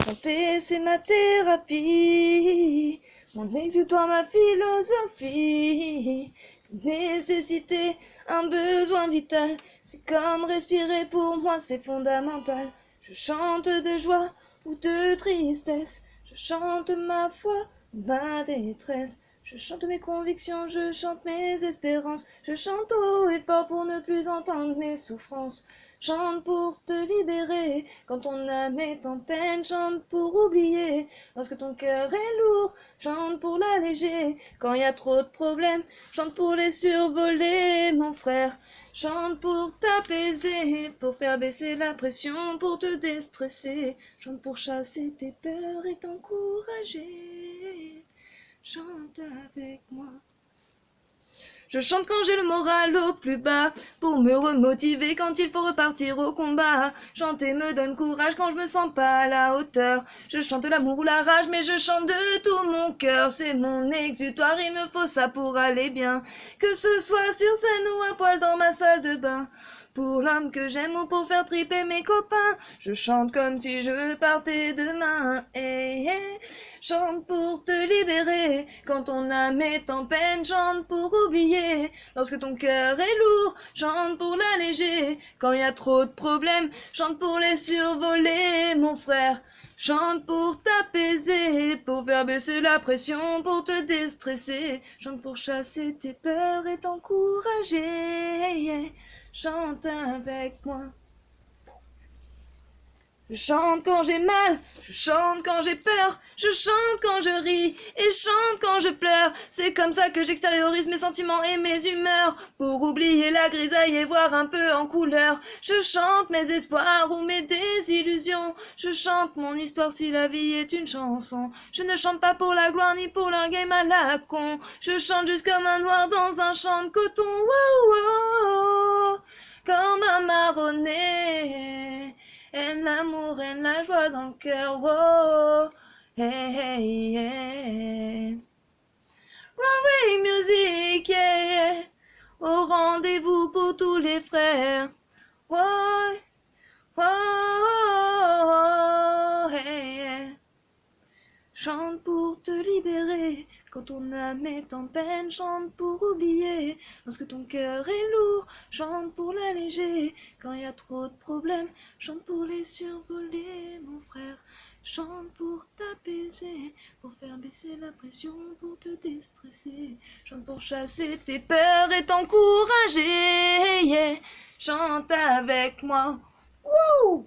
Chanter, c'est ma thérapie, mon exutoire, ma philosophie. Nécessité, un besoin vital, c'est comme respirer pour moi, c'est fondamental. Je chante de joie ou de tristesse, je chante ma foi, ma détresse. Je chante mes convictions, je chante mes espérances, je chante haut et fort pour ne plus entendre mes souffrances. Chante pour te libérer quand ton âme est en peine, chante pour oublier lorsque ton cœur est lourd, chante pour l'alléger quand il y a trop de problèmes, chante pour les survoler mon frère, chante pour t'apaiser, pour faire baisser la pression, pour te déstresser, chante pour chasser tes peurs et t'encourager, chante avec moi. Je chante quand j'ai le moral au plus bas, pour me remotiver quand il faut repartir au combat. Chanter me donne courage quand je me sens pas à la hauteur. Je chante l'amour ou la rage, mais je chante de tout mon cœur. C'est mon exutoire, il me faut ça pour aller bien. Que ce soit sur scène ou à poil dans ma salle de bain. Pour l'homme que j'aime ou pour faire triper mes copains, je chante comme si je partais demain. Hey, hey. Chante pour te libérer quand ton âme est en peine, chante pour oublier lorsque ton cœur est lourd, chante pour l'alléger quand il y a trop de problèmes, chante pour les survoler mon frère. Chante pour t'apaiser, pour faire baisser la pression, pour te déstresser. Chante pour chasser tes peurs et t'encourager. Chante avec moi. Je chante quand j'ai mal, je chante quand j'ai peur, je chante quand je ris et je chante quand je pleure. C'est comme ça que j'extériorise mes sentiments et mes humeurs, pour oublier la grisaille et voir un peu en couleur. Je chante mes espoirs ou mes désillusions, je chante mon histoire si la vie est une chanson. Je ne chante pas pour la gloire ni pour leur game à la con, je chante juste comme un noir dans un champ de coton. Wow, wow, comme un marronnier. Aime l'amour, aime la joie dans le cœur, oh, hey, hey, hey. Rory Music, yeah, yeah. Au rendez-vous pour tous les frères, oh, oh, oh, hey, yeah. Chante pour te libérer quand ton âme est en peine, chante pour oublier lorsque ton cœur est lourd, chante pour l'alléger quand il y a trop de problèmes, chante pour les survoler mon frère, chante pour t'apaiser, pour faire baisser la pression, pour te déstresser, chante pour chasser tes peurs et t'encourager, yeah. Chante avec moi. Wouh!